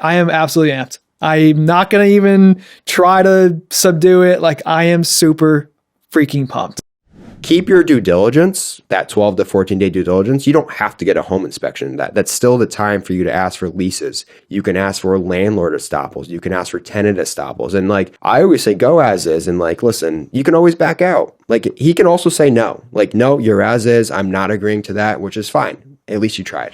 I am absolutely amped. I'm not going to even try to subdue it. Like, I am super freaking pumped. Keep your due diligence, that 12 to 14 day due diligence. You don't have to get a home inspection. That's still the time for you to ask for leases. You can ask for landlord estoppels. You can ask for tenant estoppels. And like, I always say, go as is. And like, listen, you can always back out. Like, he can also say no. Like, no, you're as is. I'm not agreeing to that, which is fine. At least you tried.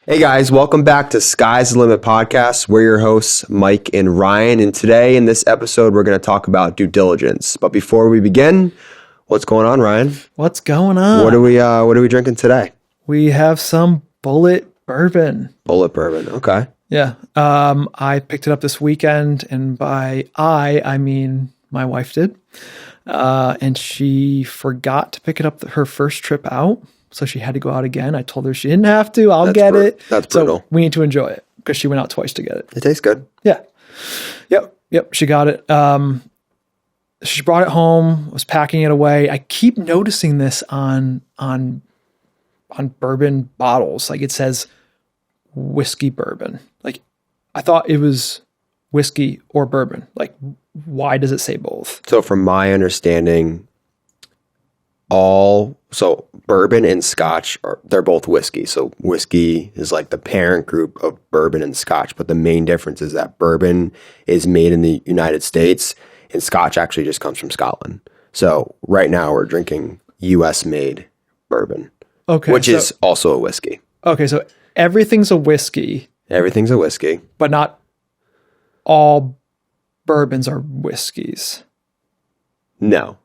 Hey guys, welcome back to Sky's the Limit podcast. We're your hosts, Mike and Ryan. And today in this episode, we're going to talk about due diligence. But before we begin, what's going on, Ryan? What's going on? What are we drinking today? We have some Bullet bourbon. Bullet bourbon. Okay. Yeah. I picked it up this weekend, and by I mean my wife did. And she forgot to pick it up her first trip out. So she had to go out again. I told her she didn't have to. I'll get it. That's brutal. So we need to enjoy it because she went out twice to get it. It tastes good. Yeah. Yep. She got it. She brought it home, was packing it away. I keep noticing this on bourbon bottles. Like, it says whiskey bourbon. Like, I thought it was whiskey or bourbon. Like, why does it say both? So from my understanding, so bourbon and scotch they're both whiskey. So whiskey is like the parent group of bourbon and scotch, but the main difference is that bourbon is made in the United States and scotch actually just comes from Scotland. So right now we're drinking US made bourbon, which is also a whiskey. Okay. So everything's a whiskey. Everything's a whiskey, but not all bourbons are whiskeys. No.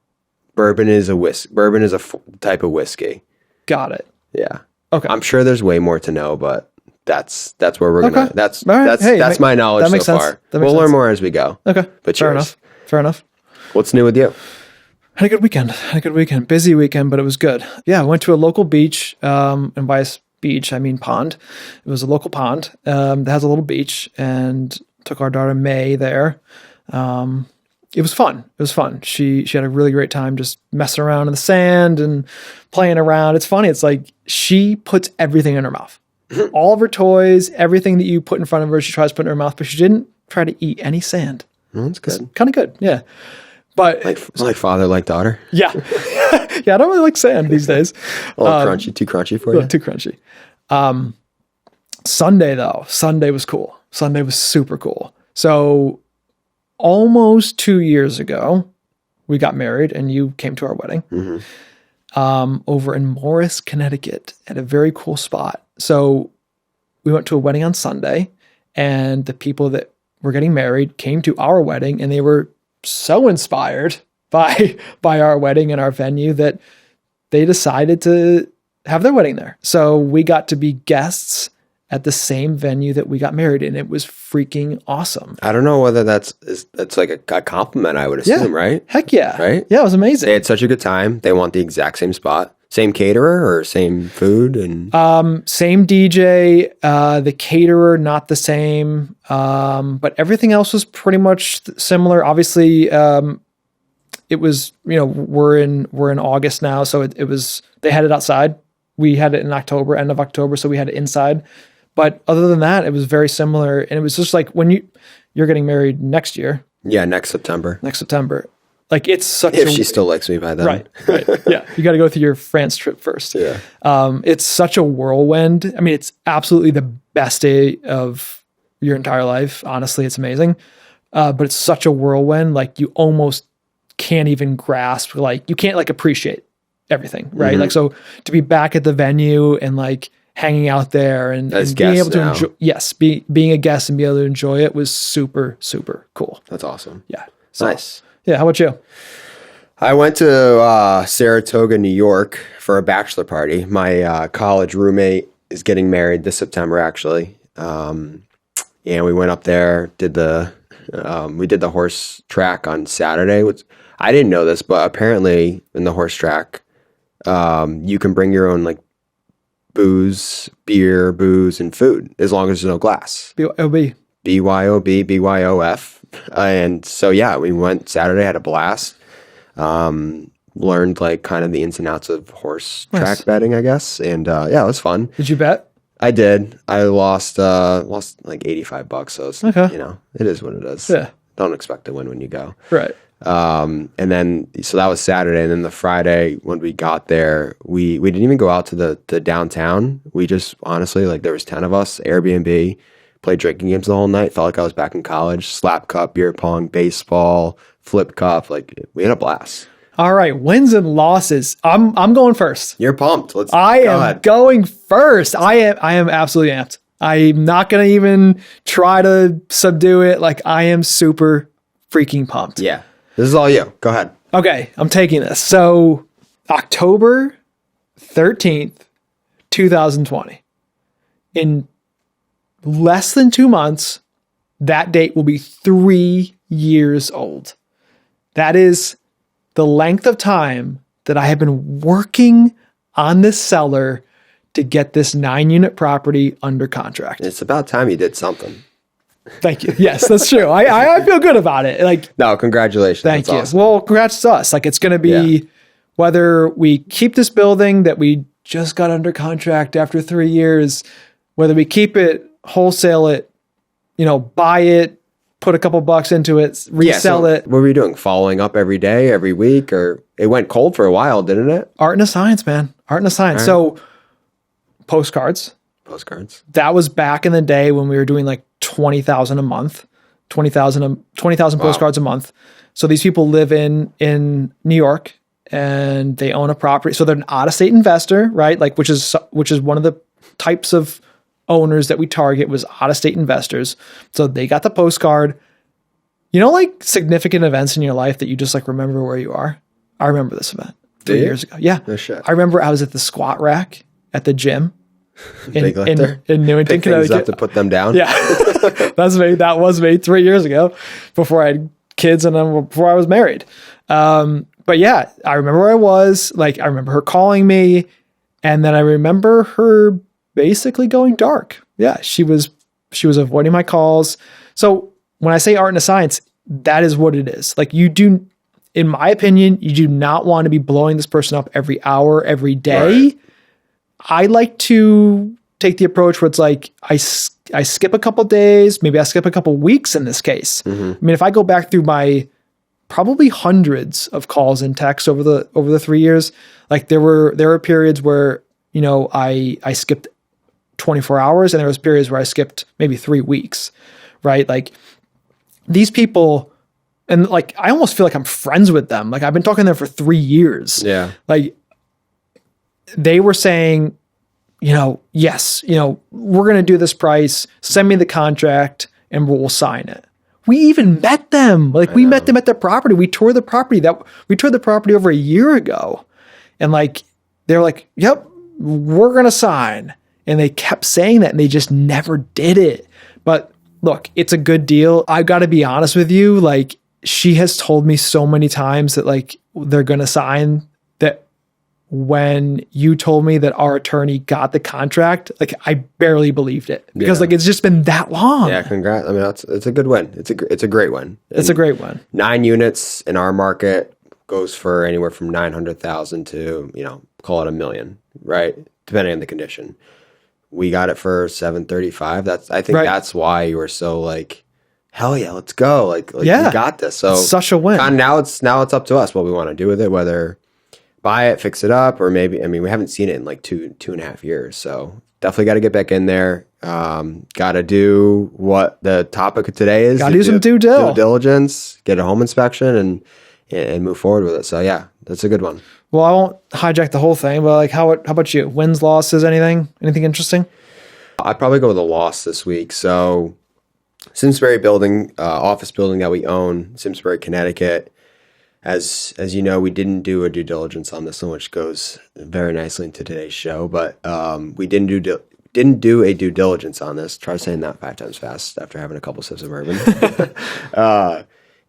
Bourbon is a type of whiskey. Got it. Yeah. Okay. I'm sure there's way more to know, but that's where we're gonna. That's right. That's my knowledge so far. We'll learn more as we go. Okay. But Fair enough. What's new with you? Had a good weekend. Busy weekend, but it was good. Yeah, I went to a local beach. And by beach, I mean pond. It was a local pond that has a little beach, and took our daughter May there. It was fun. She had a really great time just messing around in the sand and playing around. It's funny. It's like she puts everything in her mouth. All of her toys, everything that you put in front of her, she tries to put in her mouth, but she didn't try to eat any sand. Well, that's good. Kind of good, yeah. But like father, like daughter. Yeah. Yeah, I don't really like sand these days. A little crunchy, too crunchy for you? Too crunchy. Sunday was cool. Sunday was super cool. So almost 2 years ago, we got married, and you came to our wedding over in Morris, Connecticut, at a very cool spot. So we went to a wedding on Sunday, and the people that were getting married came to our wedding, and they were so inspired by our wedding and our venue that they decided to have their wedding there. So we got to be guests at the same venue that we got married in. It was freaking awesome. I don't know whether that's like a compliment, I would assume, right? Heck yeah. Right? Yeah, it was amazing. They had such a good time. They want the exact same spot. Same caterer or same food? And same DJ, the caterer, not the same. But everything else was pretty much similar. Obviously, it was, we're in August now. So it was, they had it outside. We had it in October, end of October. So we had it inside. But other than that, it was very similar. And it was just like when you're getting married next year. Yeah, next September. Like, it's such if she still likes me by then. Right. Yeah. You got to go through your France trip first. Yeah. It's such a whirlwind. I mean, it's absolutely the best day of your entire life. Honestly, it's amazing. But it's such a whirlwind. Like, you almost can't even grasp, like, you can't appreciate everything. Right. Mm-hmm. Like, so to be back at the venue and hanging out there and being able to enjoy, being a guest and be able to enjoy it was super, super cool. That's awesome. Yeah. So, nice. Yeah. How about you? I went to Saratoga, New York for a bachelor party. My college roommate is getting married this September, actually. And we went up there, we did the horse track on Saturday. I didn't know this, but apparently in the horse track, you can bring your own beer, booze, and food, as long as there's no glass. BYOB. BYOB, BYOF. And so, yeah, we went Saturday, had a blast. Learned like kind of the ins and outs of horse track betting, I guess. And yeah, it was fun. Did you bet? I did. I lost like $85. So it's, you know, it is what it is. Yeah. Don't expect to win when you go. Right. And then, so that was Saturday. And then the Friday when we got there, we didn't even go out to the downtown. We just honestly, like there was 10 of us, Airbnb, played drinking games the whole night. Felt like I was back in college. Slap cup, beer pong, baseball, flip cup. Like we had a blast. All right, wins and losses. I'm going first. You're pumped. I am going first. I am absolutely amped. I'm not going to even try to subdue it. Like I am super freaking pumped. Yeah. This is all you. Go ahead. Okay, I'm taking this. So October 13th, 2020. In less than 2 months, that date will be 3 years old. That is the length of time that I have been working on this seller to get this 9-unit property under contract. It's about time you did something. Thank you. Yes, that's true. I feel good about it. Like, no, congratulations. Thank you. Awesome. Well, congrats to us. Like, it's going to be whether we keep this building that we just got under contract after 3 years, whether we keep it, wholesale it, you know, buy it, put a couple bucks into it, resell it. What were you doing? Following up every day, every week, or it went cold for a while, didn't it? Art and a science, man. Art and a science. Right. So postcards. That was back in the day when we were doing like 20,000 a month, 20,000 postcards a month. So these people live in New York and they own a property. So they're an out-of-state investor, right? Like which is one of the types of owners that we target was out-of-state investors. So they got the postcard. You know, like significant events in your life that you just like remember where you are. I remember this event 3 years ago. Yeah. No shit. I remember I was at the squat rack at the gym in Newington, Connecticut. Up to put them down. Yeah. That was me 3 years ago before I had kids and then before I was married. But yeah, I remember where I was. Like, I remember her calling me and then I remember her basically going dark. Yeah. She was avoiding my calls. So when I say art and a science, that is what it is. Like you do, in my opinion, you do not want to be blowing this person up every hour, every day. Right. I like to take the approach where it's like, I skip a couple days, maybe I skip a couple weeks in this case. Mm-hmm. I mean, if I go back through my probably hundreds of calls and texts over the 3 years, like there were periods where, you know, I skipped 24 hours and there was periods where I skipped maybe 3 weeks, right? Like these people, and like, I almost feel like I'm friends with them. Like I've been talking to them for 3 years. Yeah. Like they were saying, you know, yes, you know, we're going to do this price, send me the contract and we'll sign it. We even met them. Like we met them at their property. We toured the property over a year ago. And like, they're like, yep, we're going to sign. And they kept saying that and they just never did it. But look, it's a good deal. I got to be honest with you. Like she has told me so many times that like they're going to sign, that when you told me that our attorney got the contract, like I barely believed it because like it's just been that long. Yeah, congrats. I mean, it's a good win. It's a great win. It's a great win. 9 units in our market goes for anywhere from 900,000 to, you know, call it $1 million, right? Depending on the condition. We got it for 735. I think that's why you were so like, hell yeah, let's go. Like we got this. So it's such a win. Now it's up to us what we want to do with it, whether buy it, fix it up, or maybe, I mean, we haven't seen it in like two and a half years. So definitely got to get back in there. Got to do what the topic of today is. Got to do some due diligence, get a home inspection and move forward with it. So yeah, that's a good one. Well, I won't hijack the whole thing, but like, how about you? Wins, losses, anything interesting? I'd probably go with a loss this week. So Simsbury building, office building that we own, Simsbury, Connecticut. As you know, we didn't do a due diligence on this one, which goes very nicely into today's show. But we didn't do a due diligence on this. Try saying that 5 times fast after having a couple sips of bourbon.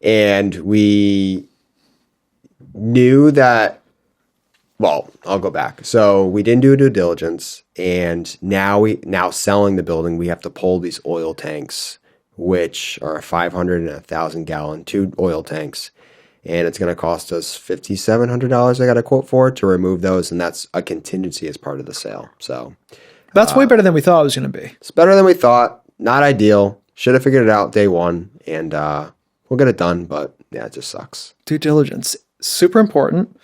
And we knew that. Well, I'll go back. So we didn't do a due diligence, and now selling the building, we have to pull these oil tanks which are a 500 and 1,000-gallon, 2 oil tanks. And it's going to cost us $5,700 I got a quote for to remove those, and that's a contingency as part of the sale. So That's way better than we thought it was going to be. it's better than we thought. Not ideal. Should have figured it out day one, and we'll get it done, but yeah, it just sucks. Due diligence, super important.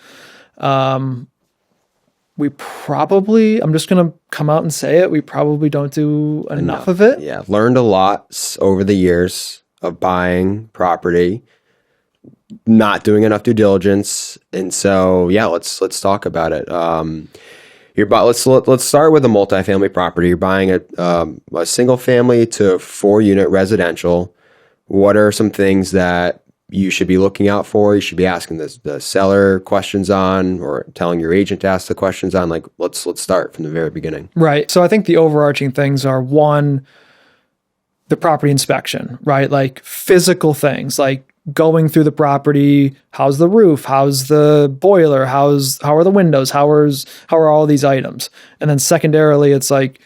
We probably, I'm just going to come out and say it, we probably don't do enough of it. Yeah, learned a lot over the years of buying property, not doing enough due diligence, and so yeah, let's talk about it. Let's start with a multifamily property. You're buying a single family to 4-unit residential. What are some things that you should be looking out for? You should be asking the seller questions on, or telling your agent to ask the questions on. Like, let's start from the very beginning. Right. So I think the overarching things are, one, the property inspection, right? Like physical things, like going through the property. How's the roof? How's the boiler? How are the windows? How are all these items? And then secondarily, it's like,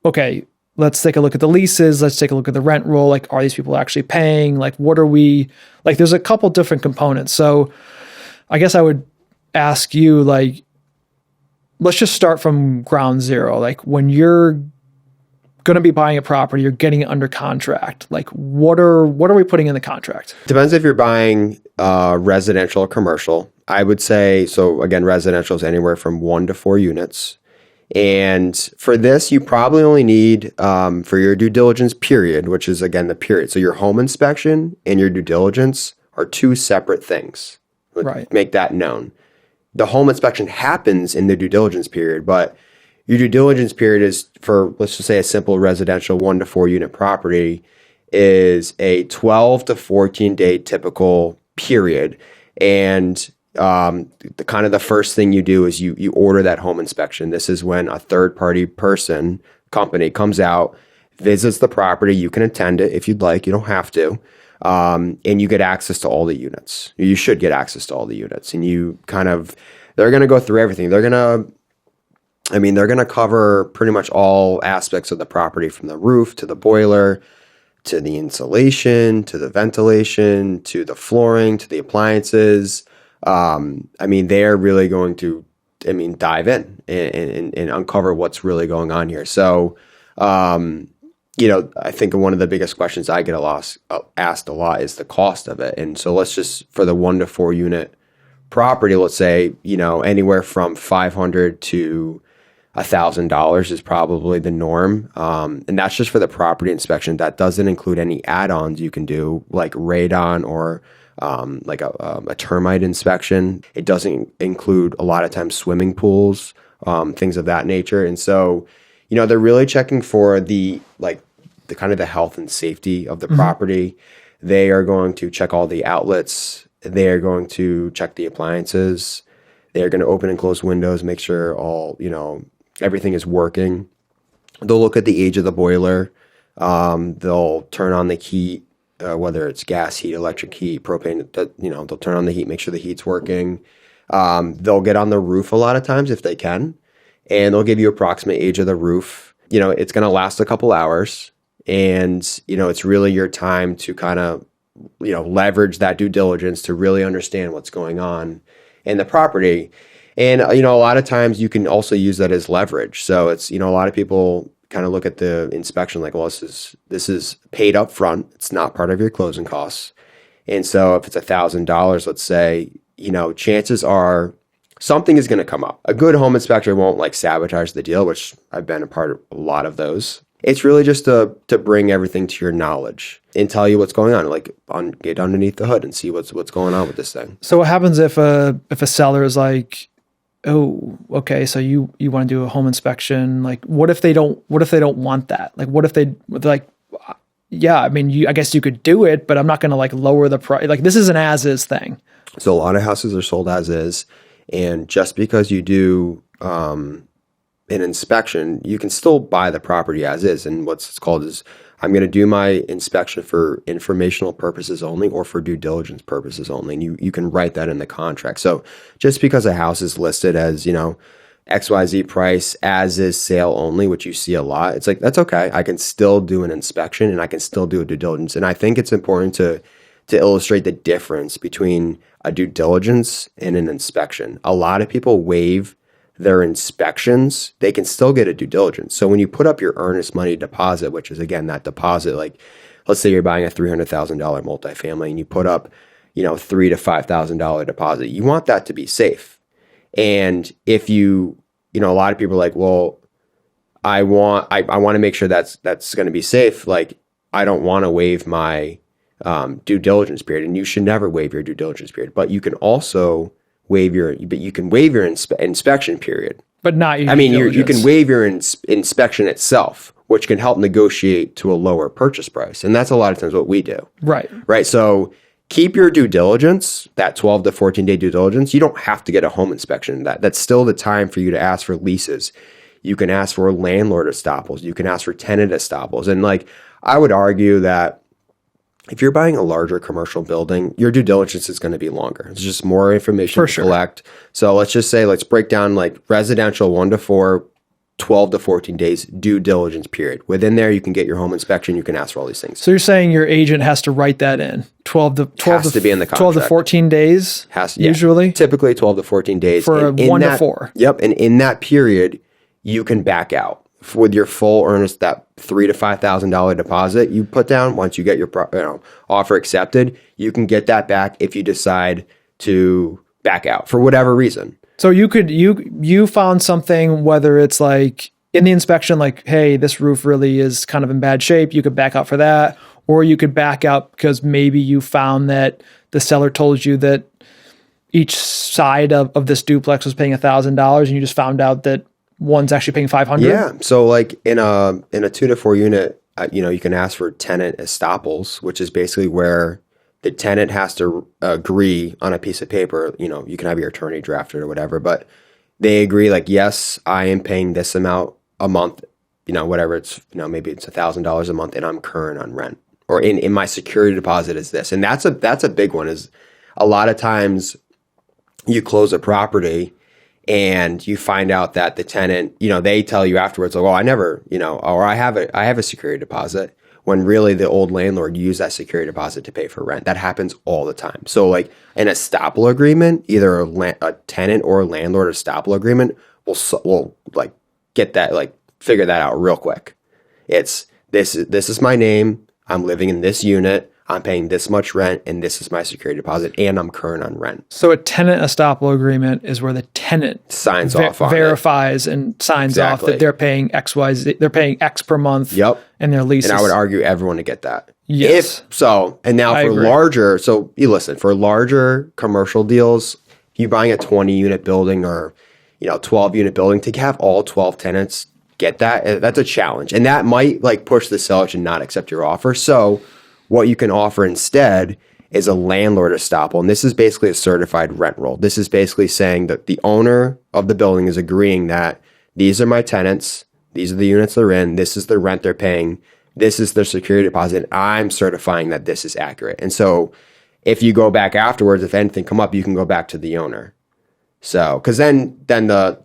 okay, let's take a look at the leases. Let's take a look at the rent roll. Like, are these people actually paying? Like, what are we, like, there's a couple different components. So I guess I would ask you, like, let's just start from ground zero. Like, when you're going to be buying a property, you're getting it under contract. Like, what are we putting in the contract? Depends if you're buying residential or commercial. I would say, so again, residential is anywhere from 1 to 4 units. And for this, you probably only need, for your due diligence period, which is, again, the period. So your home inspection and your due diligence are 2 separate things. Right. Make that known. The home inspection happens in the due diligence period, but your due diligence period is for, let's just say, a simple residential 1 to 4 unit property is a 12 to 14 day typical period. And the first thing you do is you order that home inspection. This is when a third party company comes out, visits the property. You can attend it if you'd like. You don't have to. And you get access to all the units. You should get access to all the units. And they're going to go through everything. They're going to cover pretty much all aspects of the property, from the roof to the boiler, to the insulation, to the ventilation, to the flooring, to the appliances. They're really going to, dive in and uncover what's really going on here. So, I think one of the biggest questions I get asked a lot is the cost of it. And so let's just, for the 1 to 4 unit property, let's say, anywhere from $500 to $1,000 is probably the norm. And that's just for the property inspection. That doesn't include any add-ons you can do, like radon or like a termite inspection. It doesn't include, a lot of times, swimming pools, things of that nature. And so, they're really checking for the kind of the health and safety of the property. They are going to check all the outlets. They are going to check the appliances. They're going to open and close windows, make sure all, everything is working. They'll look at the age of the boiler. They'll turn on the heat, whether it's gas heat, electric heat, propane, they'll turn on the heat, make sure the heat's working. They'll get on the roof a lot of times if they can, and they'll give you approximate age of the roof. It's going to last a couple hours, and, it's really your time to kind of, leverage that due diligence to really understand what's going on in the property. And, a lot of times you can also use that as leverage. So it's, a lot of people kind of look at the inspection like, well, this is paid up front. It's not part of your closing costs. And so if it's $1,000, let's say, chances are something is going to come up. A good home inspector won't sabotage the deal, which I've been a part of a lot of those. It's really just to bring everything to your knowledge and tell you what's going on. Get underneath the hood and see what's going on with this thing. So what happens if a seller is like, oh, okay, so you want to do a home inspection? Like, what if they don't want that? Like, what if they like, yeah, I guess you could do it, but I'm not going to lower the price. Like, this is an as is thing. So a lot of houses are sold as is, and just because you do an inspection, you can still buy the property as is. And what's it's called is, I'm going to do my inspection for informational purposes only, or for due diligence purposes only. And you can write that in the contract. So just because a house is listed as, XYZ price, as is sale only, which you see a lot. It's like, that's okay. I can still do an inspection and I can still do a due diligence. And I think it's important to illustrate the difference between a due diligence and an inspection. A lot of people waive their inspections. They can still get a due diligence. So when you put up your earnest money deposit, which is again that deposit, like let's say you're buying a $300,000 multifamily and you put up, $3,000 to $5,000 deposit, you want that to be safe. And if a lot of people are like, well, I want to make sure that's going to be safe. Like, I don't want to waive my due diligence period, and you should never waive your due diligence period. But you can also waive your inspection period. But not your you can waive your inspection itself, which can help negotiate to a lower purchase price. And that's a lot of times what we do. Right. Right. So keep your due diligence, that 12 to 14 day due diligence. You don't have to get a home inspection. That's still the time for you to ask for leases. You can ask for landlord estoppels. You can ask for tenant estoppels. And like, I would argue that if you're buying a larger commercial building, your due diligence is going to be longer. It's just more information to collect. So let's break down like residential 1 to 4, 12 to 14 days due diligence period. Within there, you can get your home inspection. You can ask for all these things. So you're saying your agent has to write that in 12 to be in the contract. 12 to 14 days usually? Typically 12 to 14 days. For 1 to 4. Yep. And in that period, you can back out with your full earnest, that $3,000 to $5,000 deposit you put down. Once you get your offer accepted, you can get that back if you decide to back out for whatever reason. So you found something, whether it's like in the inspection, like, hey, this roof really is kind of in bad shape. You could back out for that, or you could back out because maybe you found that the seller told you that each side of this duplex was paying $1,000, and you just found out that one's actually paying $500. Yeah. So like in a 2 to 4 unit, you can ask for tenant estoppels, which is basically where the tenant has to agree on a piece of paper. You can have your attorney draft it or whatever, but they agree like, yes, I am paying this amount a month, whatever it's, maybe it's $1,000 a month and I'm current on rent, or in my security deposit is this. And that's a big one. Is a lot of times you close a property and you find out that the tenant, they tell you afterwards, like, oh, I never, or I have a security deposit, when really the old landlord used that security deposit to pay for rent. That happens all the time. So like an estoppel agreement, either a tenant or a landlord estoppel agreement will like get that, like figure that out real quick. It's this is my name. I'm living in this unit. I'm paying this much rent, and this is my security deposit, and I'm current on rent. So a tenant estoppel agreement is where the tenant signs off on verifies and signs off that they're paying XYZ, they're paying X per month. Yep. And their leases. And I would argue everyone to get that. Yes. And now for larger, so you listen, for larger commercial deals, you buying a 20 unit building or 12 unit building, to have all 12 tenants get that's a challenge, and that might like push the seller to not accept your offer. So what you can offer instead is a landlord estoppel. And this is basically a certified rent roll. This is basically saying that the owner of the building is agreeing that these are my tenants, these are the units they're in, this is the rent they're paying, this is their security deposit, I'm certifying that this is accurate. And so if you go back afterwards, if anything come up, you can go back to the owner. So, because then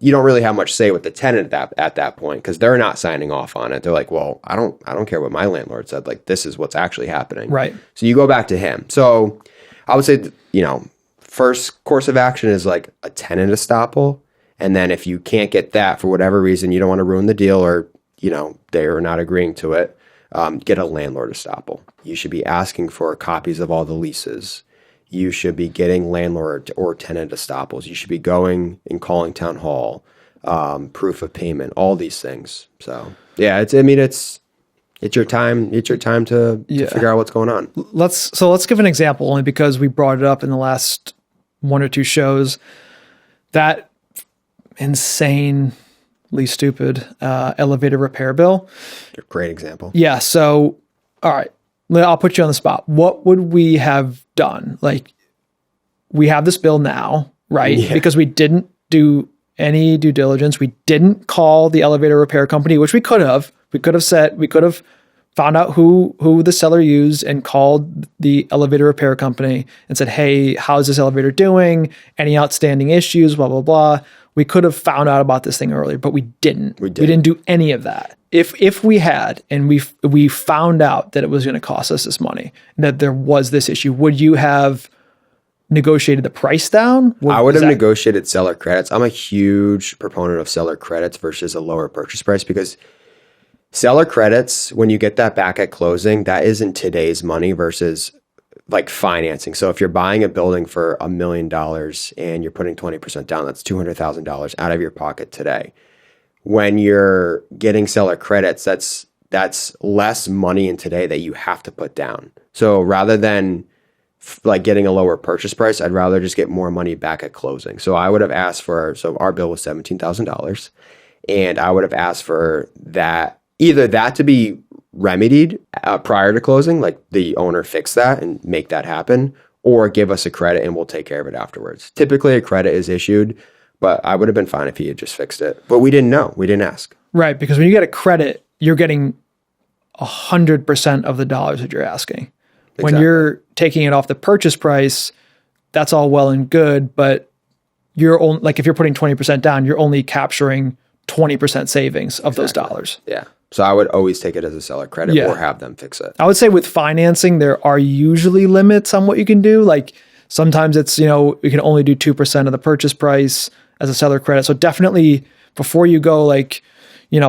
you don't really have much say with the tenant at that point, because they're not signing off on it. They're like, well, I don't care what my landlord said. Like, this is what's actually happening. Right. So you go back to him. So I would say, first course of action is like a tenant estoppel, and then if you can't get that for whatever reason, you don't want to ruin the deal, or they are not agreeing to it, get a landlord estoppel. You should be asking for copies of all the leases. You should be getting landlord or tenant estoppels. You should be going and calling town hall, proof of payment, all these things. So yeah, it's your time. It's your time to figure out what's going on. Let's give an example, only because we brought it up in the last 1 or 2 shows. That insanely stupid elevator repair bill. Great example. Yeah. So all right. I'll put you on the spot. What would we have done? Like, we have this bill now, right? Yeah. Because we didn't do any due diligence. We didn't call the elevator repair company, which we could have. We could have found out who the seller used and called the elevator repair company and said, hey, how's this elevator doing? Any outstanding issues? Blah, blah, blah. we could have found out about this thing earlier, but we didn't. We didn't do any of that. If we had, and we found out that it was going to cost us this money, and that there was this issue, would you have negotiated the price down? I would have negotiated seller credits. I'm a huge proponent of seller credits versus a lower purchase price, because seller credits, when you get that back at closing, that isn't today's money versus like financing. So if you're buying a building for $1 million and you're putting 20% down, that's $200,000 out of your pocket today. When you're getting seller credits, that's less money in today that you have to put down. So rather than like getting a lower purchase price, I'd rather just get more money back at closing. So I would have asked for, so our bill was $17,000, and I would have asked for that, either that to be remedied prior to closing, like the owner fix that and make that happen, or give us a credit and we'll take care of it afterwards. Typically a credit is issued, but I would have been fine if he had just fixed it. But we didn't know. We didn't ask. Right, because when you get a credit, you're getting 100% of the dollars that you're asking. Exactly. When you're taking it off the purchase price, that's all well and good, but you're only, like if you're putting 20% down, you're only capturing 20% savings of those dollars. Yeah. So I would always take it as a seller credit or have them fix it. I would say with financing, there are usually limits on what you can do. Like sometimes it's, you can only do 2% of the purchase price as a seller credit. So definitely before you go like,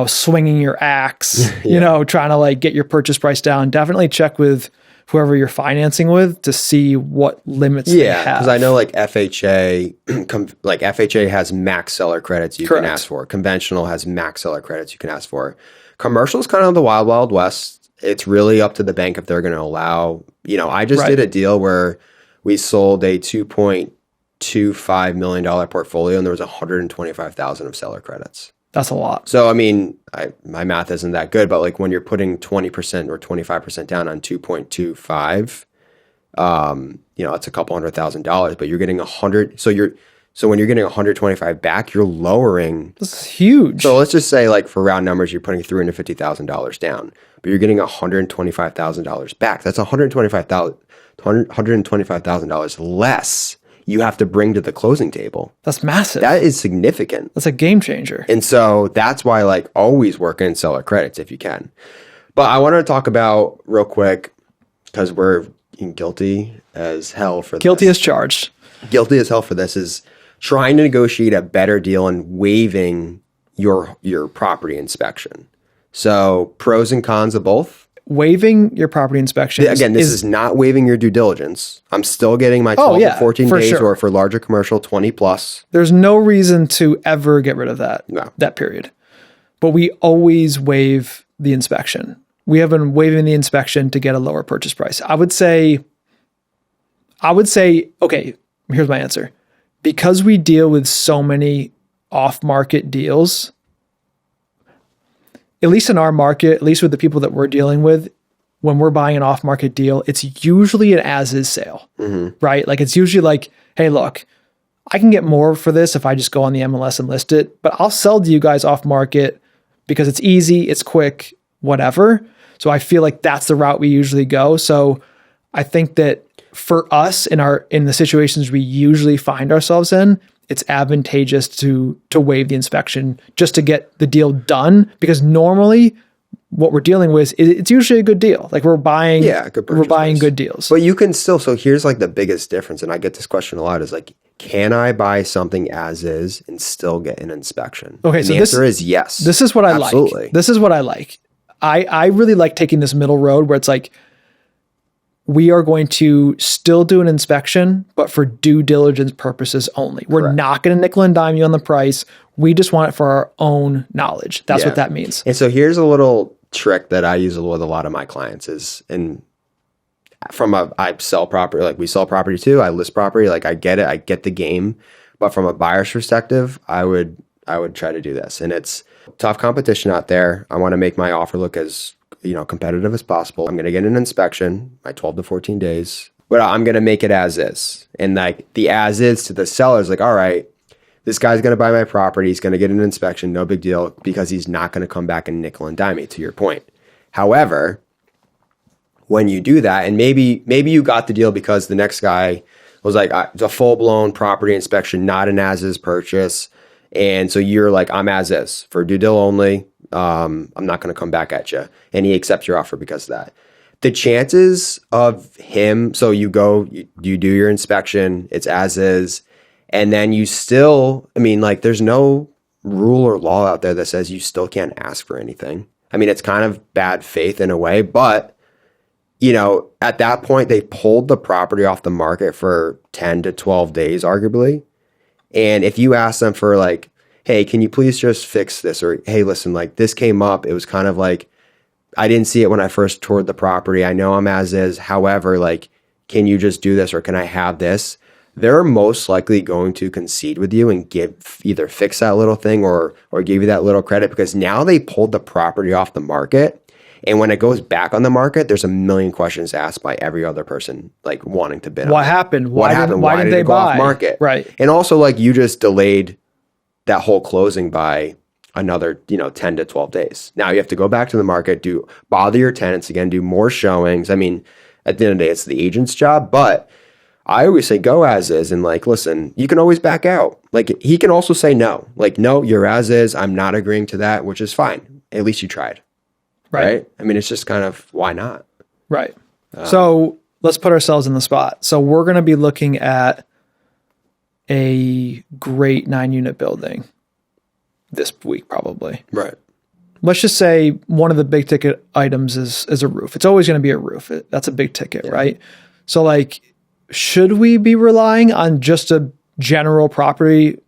swinging your axe, trying to like get your purchase price down, definitely check with whoever you're financing with to see what limits they have. Yeah, because I know like FHA, FHA has max seller credits you can ask for. Conventional has max seller credits you can ask for. Commercial is kind of the wild, wild west. It's really up to the bank if they're going to allow. I just did a deal where we sold a $2.25 million portfolio, and there was $125,000 of seller credits. That's a lot. So, I mean, my math isn't that good, but like when you're putting 20% or 25% down on 2.25, it's a couple $100,000, but you're getting 100. So when you're getting 125 back, you're lowering. This is huge. So let's just say like for round numbers, you're putting $350,000 down, but you're getting $125,000 back. That's $125,000 less you have to bring to the closing table. That's massive. That is significant. That's a game changer. And so that's why like always work in seller credits if you can. But I want to talk about real quick, because we're guilty as hell for this. Guilty as charged. Guilty as hell for this is trying to negotiate a better deal and waiving your property inspection. So pros and cons of both. Waiving your property inspection. Again, this is not waiving your due diligence. I'm still getting my 12 to 14 days, or for larger commercial, 20 plus. There's no reason to ever get rid of that period. But we always waive the inspection. We have been waiving the inspection to get a lower purchase price. I would say, okay, here's my answer. Because we deal with so many off-market deals, at least in our market, at least with the people that we're dealing with, when we're buying an off-market deal, it's usually an as-is sale, right? Like it's usually like, hey, look, I can get more for this if I just go on the MLS and list it, but I'll sell to you guys off-market because it's easy, it's quick, whatever. So I feel like that's the route we usually go. So I think that for us in the situations we usually find ourselves in, it's advantageous to waive the inspection just to get the deal done, because normally what we're dealing with, it's usually a good deal. Like we're buying good deals. But you can still, so here's like the biggest difference, and I get this question a lot, is like, can I buy something as is and still get an inspection? Okay, and so the answer is yes. This is what I like. This is what I like. I really like taking this middle road where it's like, we are going to still do an inspection, but for due diligence purposes only. We're not going to nickel and dime you on the price. We just want it for our own knowledge. That's what that means. And so here's a little trick that I use with a lot of my clients is, I sell property, like we sell property too. I list property. Like I get it. I get the game. But from a buyer's perspective, I would try to do this. And it's tough competition out there. I want to make my offer look as competitive as possible. I'm going to get an inspection, my 12 to 14 days, but I'm going to make it as is. And like the as is to the seller is like, all right, this guy's going to buy my property. He's going to get an inspection. No big deal, because he's not going to come back and nickel and dime me, to your point. However, when you do that, and maybe you got the deal because the next guy was like, it's a full blown property inspection, not an as is purchase. And so you're like, I'm as is for due dil only. I'm not going to come back at you. And he accepts your offer because of that. The chances of him, so you go, you do your inspection, it's as is, and then you still, I mean, like there's no rule or law out there that says you still can't ask for anything. I mean, it's kind of bad faith in a way, but you know, at that point they pulled the property off the market for 10 to 12 days, arguably. And if you ask them for like, hey, can you please just fix this? Or, hey, listen, like this came up. It was kind of like, I didn't see it when I first toured the property. I know I'm as is. However, like, can you just do this or can I have this? They're most likely going to concede with you and either fix that little thing or give you that little credit because now they pulled the property off the market. And when it goes back on the market, there's a million questions asked by every other person like wanting to bid on it. What happened? Why didn't they go off market? Right. And also like you just delayed that whole closing by another, 10 to 12 days. Now you have to go back to the market, bother your tenants again, do more showings. I mean, at the end of the day, it's the agent's job, but I always say go as is and like, listen, you can always back out. Like he can also say no, like, no, you're as is. I'm not agreeing to that, which is fine. At least you tried. Right. I mean, it's just kind of, why not? Right. So let's put ourselves in the spot. So we're going to be looking at a great 9-unit building this week, probably. Right. Let's just say one of the big ticket items is a roof. It's always going to be a roof. That's a big ticket, right? So like, should we be relying on just a general property,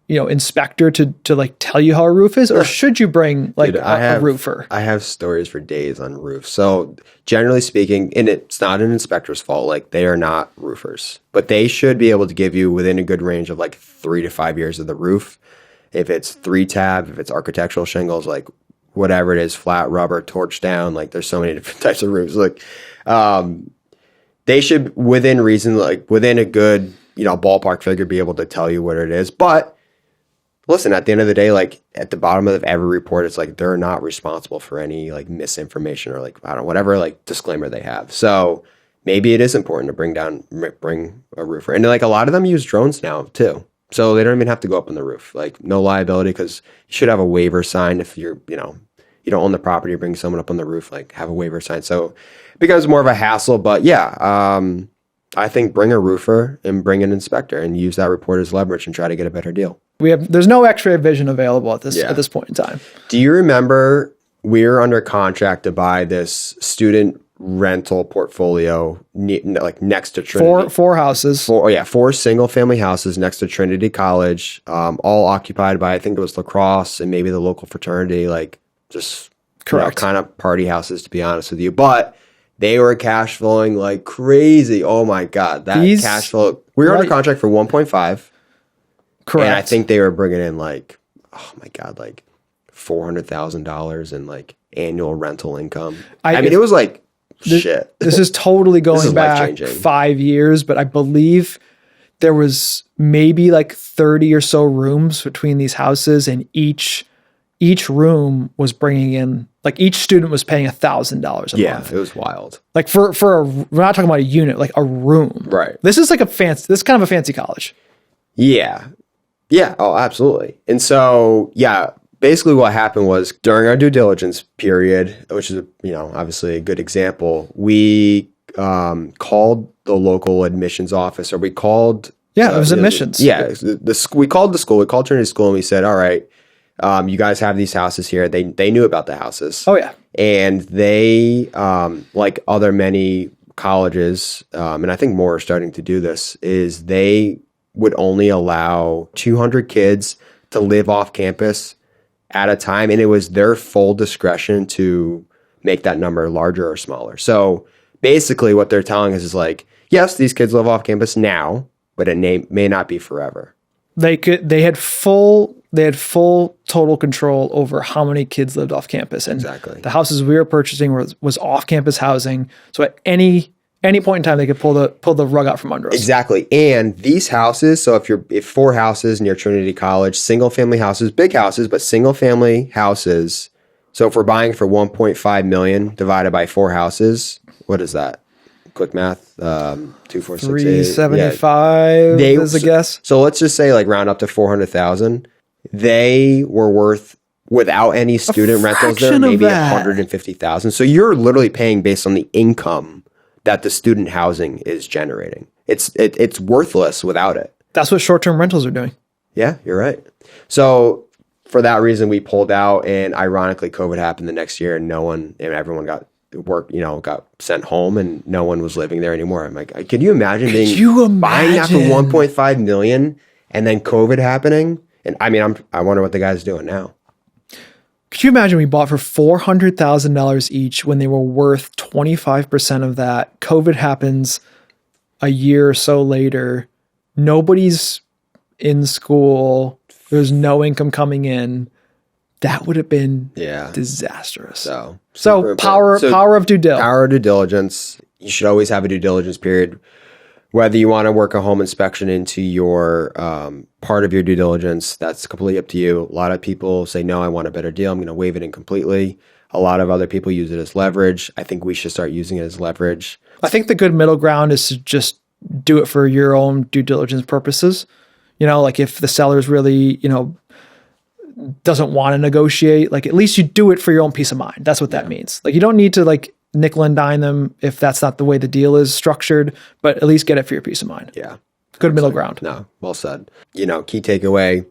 inspector to like tell you how a roof is, or should you bring like a roofer? I have stories for days on roofs. So generally speaking, and it's not an inspector's fault, like they are not roofers, but they should be able to give you within a good range of like 3 to 5 years of the roof. If it's 3-tab, if it's architectural shingles, like whatever it is, flat rubber, torch down, like there's so many different types of roofs. Like they should, within reason, like within a good, ballpark figure, be able to tell you what it is. But listen, at the end of the day, like at the bottom of every report, it's like they're not responsible for any like misinformation or like, I don't know, whatever like disclaimer they have. So maybe it is important to bring a roofer. And like a lot of them use drones now too. So they don't even have to go up on the roof. Like no liability because you should have a waiver signed if you're, you don't own the property, bring someone up on the roof, like have a waiver signed. So it becomes more of a hassle. But yeah, I think bring a roofer and bring an inspector and use that report as leverage and try to get a better deal. There's no X-ray vision available at this point in time. Do you remember we were under contract to buy this student rental portfolio like next to Trinity? Four houses. Four single family houses next to Trinity College, all occupied by, I think it was lacrosse and maybe the local fraternity, like just correct kind of party houses, to be honest with you. But they were cash flowing like crazy. Oh my God. Cash flow. We were under contract for 1.5. Correct. And I think they were bringing in like, oh my God, like $400,000 in like annual rental income. I mean, it was like shit. This is totally going back 5 years, but I believe there was maybe like 30 or so rooms between these houses, and each room was bringing in, like each student was paying $1,000 a month. Yeah, it was wild. Like we're not talking about a unit, like a room. Right. This is kind of a fancy college. Yeah. Yeah. Oh, absolutely. And so, yeah, basically what happened was during our due diligence period, which is, obviously a good example, we called the local admissions office, or we called. Yeah, it was admissions. We called the school. We called Trinity School and we said, all right, you guys have these houses here. They knew about the houses. Oh, yeah. And they, like other many colleges, and I think more are starting to do this, is they would only allow 200 kids to live off campus at a time. And it was their full discretion to make that number larger or smaller. So basically what they're telling us is like, yes, these kids live off campus now, but it may not be forever. They had full total control over how many kids lived off campus. And exactly. The houses we were purchasing was off campus housing. So at any point in time, they could pull the rug out from under us. Exactly. And these houses, so if 4 houses near Trinity College, single family houses, big houses, but single family houses. So if we're buying for $1.5 million divided by 4 houses, what is that? Quick math. 2, 4, 6, 8. $375 is a guess. So let's just say like round up to $400,000. they were worth, without any student rentals there, fraction of maybe that. 150,000. So you're literally paying based on the income that the student housing is generating. It's worthless without it. That's what short-term rentals are doing. Yeah, you're right. So for that reason, we pulled out, and ironically, COVID happened the next year, and everyone got got sent home, and no one was living there anymore. I'm like, could you imagine buying that for 1.5 million, and then COVID happening? And I mean, I wonder what the guy's doing now. Could you imagine we bought for $400,000 each when they were worth 25% of that? COVID happens a year or so later. Nobody's in school. There's no income coming in. That would have been disastrous. So power of due diligence. Power of due diligence. You should always have a due diligence period. Whether you want to work a home inspection into your part of your due diligence, that's completely up to you. A lot of people say, no, I want a better deal. I'm going to waive it in completely. A lot of other people use it as leverage. I think we should start using it as leverage. I think the good middle ground is to just do it for your own due diligence purposes. Like if the seller's really, doesn't want to negotiate, like at least you do it for your own peace of mind. That's what that means. Like you don't need to like nickel and dime them if that's not the way the deal is structured, but at least get it for your peace of mind. Yeah. Good middle ground. No, well said. Key takeaway,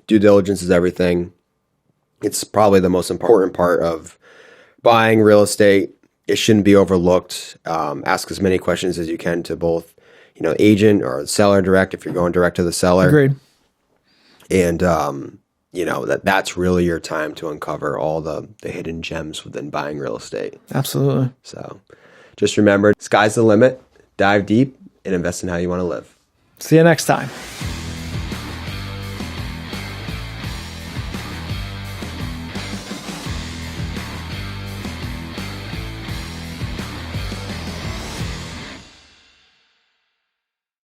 due diligence is everything. It's probably the most important part of buying real estate. It shouldn't be overlooked. Ask as many questions as you can to both, agent or seller direct if you're going direct to the seller. Agreed. And, that's really your time to uncover all the hidden gems within buying real estate. Absolutely. So just remember, sky's the limit. Dive deep and invest in how you want to live. See you next time.